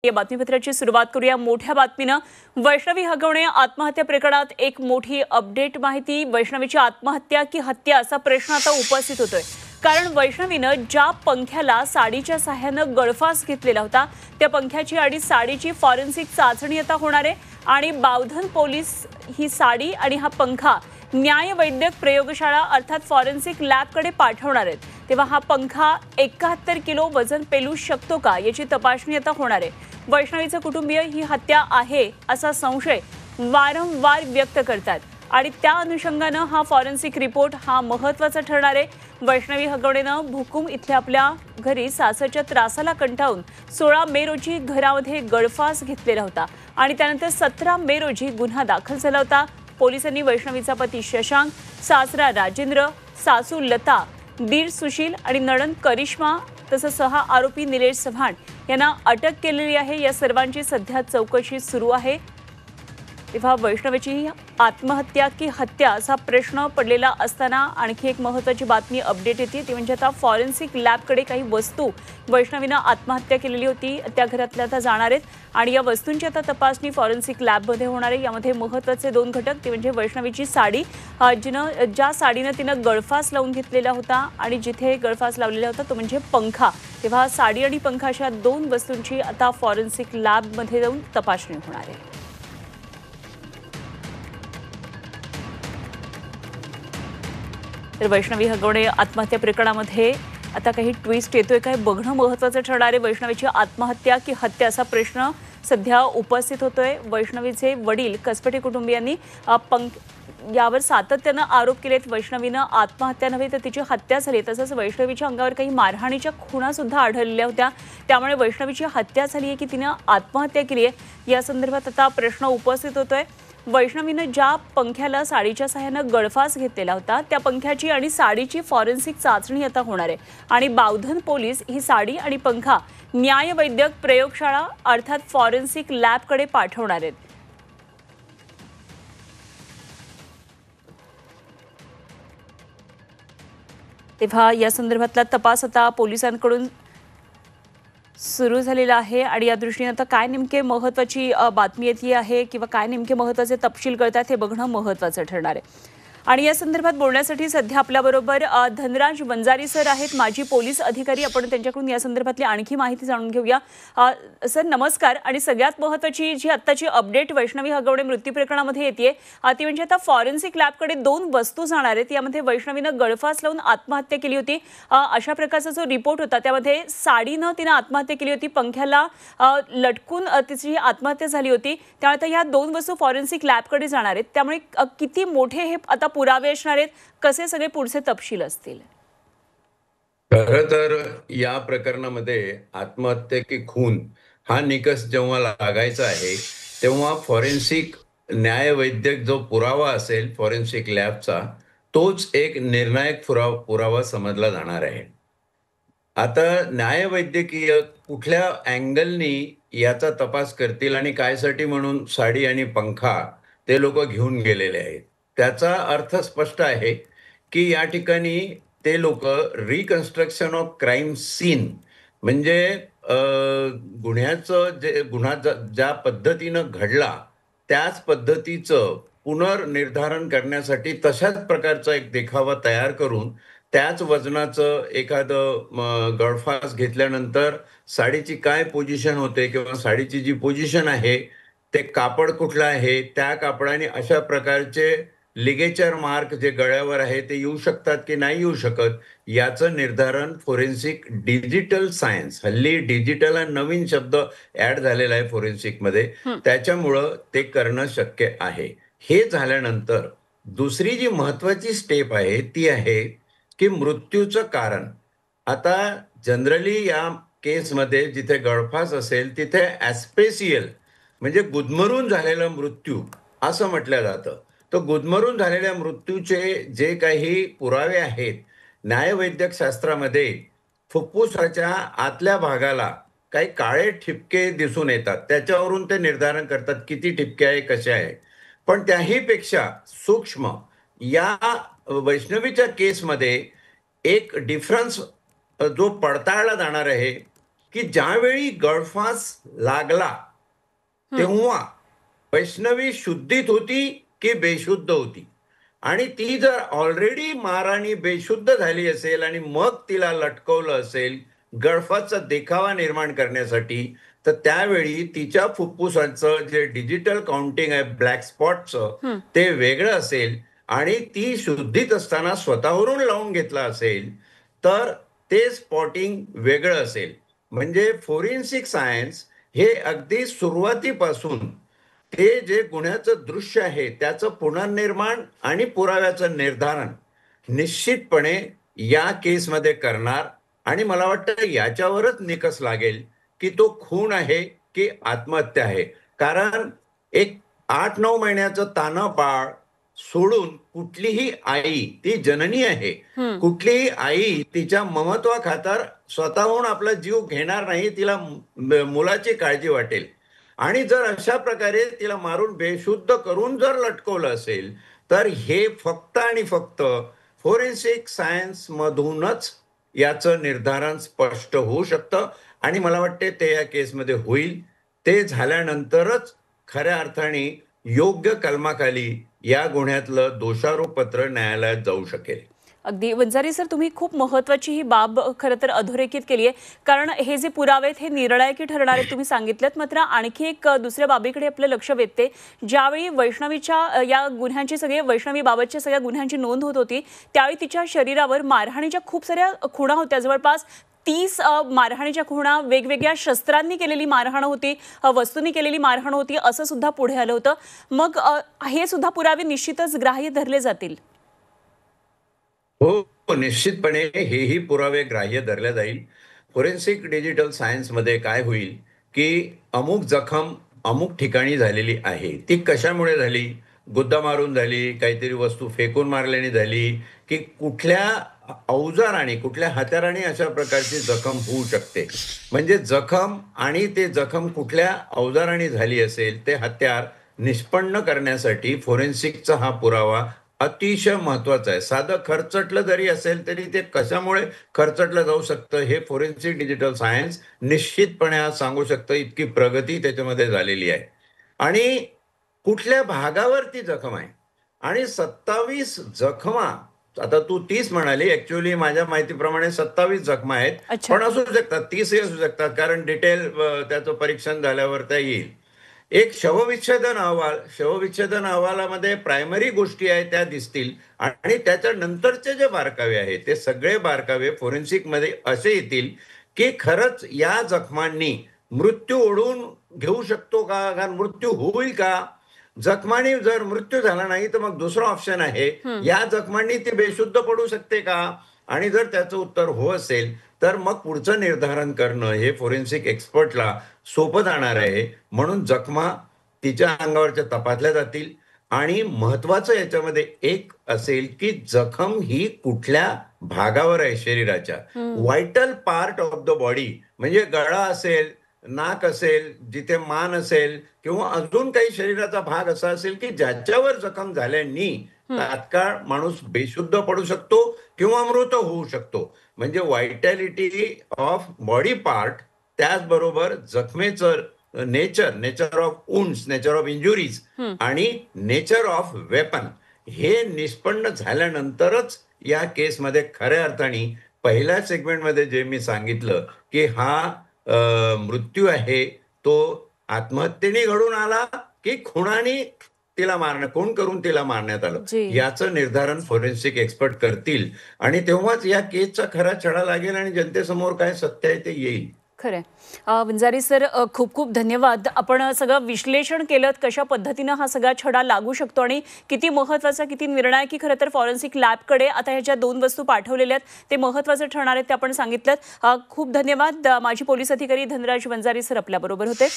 या बातमीपत्राची सुरुवात करूया मोठ्या बातमीनं। वैष्णवी हगवणे आत्महत्या प्रकरणात एक मोठी अपडेट माहिती। वैष्णवीची आत्महत्या की हत्या असा प्रश्न आता उपस्थित होतोय, कारण वैष्णवीनं ज्या पंख्याला साडीच्या सहाय्यानं गळफास घेतलेला होता त्या पंख्याची आणि साडीची फॉरेन्सिक चाचणी आता होणार आहे आणि बावधन पोलीस ही साडी आणि हा पंखा न्याय वैद्यक प्रयोगशाळा अर्थात फॉरेन्सिक लॅबकडे पाठवणार आहेत। तेव्हा हा पंखा 71 किलो वजन पेलू शकतो का याची तपासणी आता होणार आहे। वैष्णवीचे कुटुंबीय ही हत्या आहे असा संशय वारंवार व्यक्त करतात आणि त्या अनुषंगाने हा फॉरेन्सिक रिपोर्ट हा महत्त्वाचा ठरणार आहे। वैष्णवी हगवणेनं भुकुम इथल्या आपल्या घरी सासरच्या त्रासाला कंटाळून 16 मे रोजी घरामध्ये गळफास घेतलेला होता आणि त्यानंतर 17 मे रोजी गुन्हा दाखल झाला होता। पोलिसांनी वैष्णवीचा पती शशांक, सासरा राजेंद्र, सासू लता, दीर सुशील आणि नणंद करिश्मा तसंच 6 आरोपी निलेश चव्हाण यांना अटक केलेली आहे। या सर्वांची सध्या चौकशी सुरू आहे। तेव्हा वैष्णवीची आत्महत्या की हत्या असा प्रश्न पडलेला असताना आणखी एक महत्त्वाची बातमी अपडेट येते ती म्हणजे आता फॉरेन्सिक लॅबकडे काही वस्तू वैष्णवीनं आत्महत्या केलेली होती त्या घरातल्या आता जाणार आहेत आणि या वस्तूंची आता तपासणी फॉरेन्सिक लॅबमध्ये होणार आहे। यामध्ये महत्त्वाचे 2 घटक ते म्हणजे वैष्णवीची साडी, ज्या साडीनं तिनं गळफास लावून घेतलेला होता आणि जिथे गळफास लावलेला होता तो म्हणजे पंखा। तेव्हा साडी आणि पंखा अशा 2 वस्तूंची आता फॉरेन्सिक लॅबमध्ये जाऊन तपासणी होणार आहे। तर वैष्णवी हगवणे आत्महत्या प्रकरणामध्ये आता काही ट्विस्ट येतोय काय बघणं महत्त्वाचं ठरणार आहे। वैष्णवीची आत्महत्या की हत्या असा प्रश्न सध्या उपस्थित होतोय। वैष्णवीचे वडील कसपटे कुटुंबियांनी यावर सातत्यानं आरोप केलेत। वैष्णवीनं आत्महत्या नव्हे तर तिची हत्या झाली, तसंच वैष्णवीच्या अंगावर काही मारहाणीच्या खुणा सुद्धा आढळलेल्या होत्या। त्यामुळे वैष्णवीची हत्या झाली आहे की तिनं आत्महत्या केली आहे या संदर्भात आता प्रश्न उपस्थित होतोय। वैष्णवीनं ज्या पंख्याला साडीच्या सहाय्यानं गळफास घेतलेला होता त्या पंख्याची आणि साडीची फॉरेन्सिक चाचणी आता होणार आहे आणि बावधन पोलीस ही साडी आणि पंखा न्याय वैद्यक प्रयोगशाळा अर्थात फॉरेन्सिक लॅबकडे पाठवणार आहेत। तेव्हा या संदर्भातला तपास आता पोलिसांकडून सुरू झालेला आहे आणि या दृष्टीने आता काय नेमके महत्त्वाची बातमी येते आहे किंवा काय नेमके महत्त्वाचे तपशील कळतात हे बघणं महत्त्वाचं ठरणार आहे। आणि या संदर्भात बोलण्यासाठी सध्या आपल्याबरोबर धनराज वंजारी सर आहेत, माजी पोलीस अधिकारी। आपण त्यांच्याकडून या संदर्भातली आणखी माहिती जाणून घेऊया। सर नमस्कार। आणि सगळ्यात महत्त्वाची जी आत्ताची अपडेट वैष्णवी हगवणे मृत्यू प्रकरणामध्ये येते ती म्हणजे आता फॉरेन्सिक लॅबकडे 2 वस्तू जाणार आहेत। यामध्ये वैष्णवीनं गळफास लावून आत्महत्या केली होती अशा प्रकारचा जो रिपोर्ट होता त्यामध्ये साडीनं तिनं आत्महत्या केली होती, पंख्याला लटकून तिची आत्महत्या झाली होती। त्यामुळे आता या 2 वस्तू फॉरेन्सिक लॅबकडे जाणार आहेत। त्यामुळे किती मोठे हे आता पुरावे असणार आहेत, कसे सगळे पुढचे तपशील असतील? खरं तर या प्रकरणामध्ये आत्महत्या की खून हा निकष जेव्हा लागायचा आहे तेव्हा फॉरेन्सिक न्यायवैद्यक जो पुरावा असेल फॉरेन्सिक लॅबचा तोच एक निर्णायक पुरावा समजला जाणार आहे। आता न्यायवैद्यकीय कुठल्या अँगलनी याचा तपास करतील आणि कायसाठी म्हणून साडी आणि पंखा ते लोक घेऊन गेलेले आहेत त्याचा अर्थ स्पष्ट आहे की या ठिकाणी ते लोक रिकन्स्ट्रक्शन ऑफ क्राईम सीन म्हणजे गुन्ह्याचं गुन्हा ज्या पद्धतीनं घडला त्याच पद्धतीचं पुनर्निर्धारण करण्यासाठी तशाच प्रकारचा एक देखावा तयार करून त्याच वजनाचं एखादं गळफास घेतल्यानंतर साडीची काय पोझिशन होते किंवा साडीची जी पोझिशन आहे ते कापड कुठलं आहे त्या कापडाने अशा प्रकारचे लिगेचर मार्क जे गळ्यावर आहे ते येऊ शकतात की नाही येऊ शकत याचं निर्धारण फोरेन्सिक डिजिटल सायन्स, हल्ली डिजिटल हा नवीन शब्द ऍड झालेला आहे फोरेन्सिकमध्ये, त्याच्यामुळं ते करणं शक्य आहे। हे झाल्यानंतर दुसरी जी महत्वाची स्टेप आहे ती आहे की मृत्यूचं कारण। आता जनरली या केसमध्ये जिथे गळफास असेल तिथे ॲस्पेसियल म्हणजे गुदमरून झालेला मृत्यू असं म्हटलं जातं। तो गुदमरून झालेल्या मृत्यूचे जे काही पुरावे आहेत न्यायवैद्यक शास्त्रामध्ये फुफ्फुसाच्या आतल्या भागाला काही काळे ठिपके दिसून येतात, त्याच्यावरून ते निर्धारण करतात किती ठिपके आहे कसे आहे। पण त्याही पेक्षा सूक्ष्म या वैष्णवीच्या केसमध्ये एक डिफरन्स जो पडताळला जाणार आहे की ज्यावेळी गळफास लागला तेव्हा वैष्णवी शुद्धीत होती की बेशुद्ध होती, आणि ती जर ऑलरेडी माराने बेशुद्ध झाली असेल आणि मग तिला लटकवलं असेल गळफासचा देखावा निर्माण करण्यासाठी, तर त्यावेळी तिच्या फुफ्फुसाचं जे डिजिटल काउंटिंग आहे ब्लॅक स्पॉटचं ते वेगळं असेल, आणि ती शुद्धीत असताना स्वतःवरून लावून घेतला असेल तर ते स्पॉटिंग वेगळं असेल. म्हणजे फोरेन्सिक सायन्स हे अगदी सुरुवातीपासून ते जे गुन्ह्याचं दृश्य आहे त्याचं पुनर्निर्माण आणि पुराव्याचं निर्धारण निश्चितपणे या केसमध्ये करणार, आणि मला वाटतं याच्यावरच निकष लागेल की तो खून आहे की आत्महत्या आहे. कारण एक 8-9 महिन्याचं तान्हं बाळ सोडून कुठलीही आई, ती जननी आहे, कुठलीही आई तिच्या ममत्वाखातर स्वतःहून आपला जीव घेणार नाही. तिला मुलाची काळजी वाटेल, आणि जर अशा प्रकारे तिला मारून बेशुद्ध करून जर लटकवलं असेल तर हे फक्त आणि फक्त फोरेन्सिक सायन्स मधूनच याचं निर्धारण स्पष्ट होऊ शकतं, आणि मला वाटते ते या केसमध्ये होईल. ते झाल्यानंतरच खऱ्या अर्थाने योग्य कलमाखाली या गुन्ह्यातलं दोषारोपपत्र न्यायालयात जाऊ शकेल. अगदी वंजारी सर, तुम्ही खूप महत्त्वाची ही बाब खरं तर अधोरेखित केली आहे, कारण हे जे पुरावे आहेत हे निर्णायकी ठरणार आहेत तुम्ही सांगितलं. मात्र आणखी एक दुसऱ्या बाबीकडे आपलं लक्ष वेधते. ज्यावेळी वैष्णवीच्या या गुन्ह्यांची वैष्णवी बाबतच्या सगळ्या गुन्ह्यांची नोंद होत होती त्यावेळी तिच्या शरीरावर मारहाणीच्या खूप साऱ्या खुणा होत्या. जवळपास 30 मारहाणीच्या खुणा, वेगवेगळ्या शस्त्रांनी केलेली मारहाण होती, वस्तूंनी केलेली मारहाण होती, असं सुद्धा पुढे आलं होतं. मग हे सुद्धा पुरावे निश्चितच ग्राह्य धरले जातील. हो, निश्चितपणे हेही पुरावे ग्राह्य धरले जाईल. फोरेन्सिक डिजिटल सायन्समध्ये काय होईल की अमुक जखम अमुक ठिकाणी झालेली आहे, ती कशामुळे झाली, गुद्दा मारून झाली, काहीतरी वस्तू फेकून मारल्याने झाली, की कुठल्या अवजाराने, कुठल्या हत्याराने अशा प्रकारची जखम होऊ शकते. म्हणजे जखम आणि ते जखम कुठल्या अवजाराने झाली असेल ते हत्यार निष्पन्न करण्यासाठी फोरेन्सिकचा हा पुरावा अतिशय महत्वाचं आहे. साधं खरचटलं जरी असेल तरी ते कशामुळे खरचटलं जाऊ शकतं हे फोरेन्सिक डिजिटल सायन्स निश्चितपणे आज सांगू शकतं. इतकी प्रगती त्याच्यामध्ये झालेली आहे. आणि कुठल्या भागावर ती जखम आहे, आणि 27 जखमा, आता तू 30 म्हणाली, ऍक्च्युअली माझ्या माहितीप्रमाणे 27 जखमा आहेत, अच्छा. पण असू शकतात 30ही असू शकतात, कारण डिटेल त्याचं परीक्षण झाल्यावर त्या येईल. एक शवविच्छेदन अहवालामध्ये प्रायमरी गोष्टी आहेत त्या दिसतील, आणि त्याच्या नंतरचे जे बारकावे आहेत ते सगळे बारकावे फोरेन्सिक मध्ये असे येतील की खरंच या जखमांनी मृत्यू ओढून घेऊ शकतो का, कारण मृत्यू होईल का. जखमांनी जर मृत्यू झाला नाही तर मग दुसरा ऑप्शन आहे, या जखमांनी ती बेशुद्ध पडू शकते का, आणि जर त्याचं उत्तर हो असेल तर मग पुढचं निर्धारण करणं हे फोरेन्सिक एक्सपर्टला सोपं जाणार आहे. म्हणून जखमा तिच्या अंगावरच्या तपासल्या जातील, आणि महत्वाचं याच्यामध्ये एक असेल की जखम ही कुठल्या भागावर आहे शरीराच्या. Vital part of the body, म्हणजे गळा असेल, नाक असेल, जिथे मान असेल, किंवा अजून काही शरीराचा भाग असा असेल की ज्याच्यावर जखम झाल्यानी तात्काळ माणूस बेशुद्ध पडू शकतो किंवा मृत होऊ शकतो. म्हणजे व्हायटॅलिटी ऑफ बॉडी पार्ट, त्याचबरोबर जखमेचं nature of wounds, nature of injuries, आणि नेचर ऑफ वेपन हे निष्पन्न झाल्यानंतरच या केसमध्ये खऱ्या अर्थाने पहिल्या सेगमेंटमध्ये जे मी सांगितलं की हा मृत्यू आहे तो आत्महत्येने घडून आला की खुनाने तिला खून करून तिला मारण्यात आलं, याचं निर्धारण फोरेन्सिक एक्सपर्ट करतील, आणि तेव्हाच या केसचा खरा छडा लागेल आणि जनतेसमोर काय सत्य आहे ते येईल. खरंय. वंजारी सर, खूप खूप धन्यवाद. आपण सगळं विश्लेषण केलं कशा पद्धतीनं हा सगळा छडा लागू शकतो आणि किती महत्त्वाचा, किती निर्णायकी खरं तर फॉरेन्सिक लॅबकडे आता ह्याच्या 2 वस्तू पाठवलेल्या आहेत ते महत्त्वाचं ठरणार आहेत ते आपण सांगितलं. खूप धन्यवाद. माजी पोलीस अधिकारी धनराज वंजारी सर आपल्याबरोबर होते.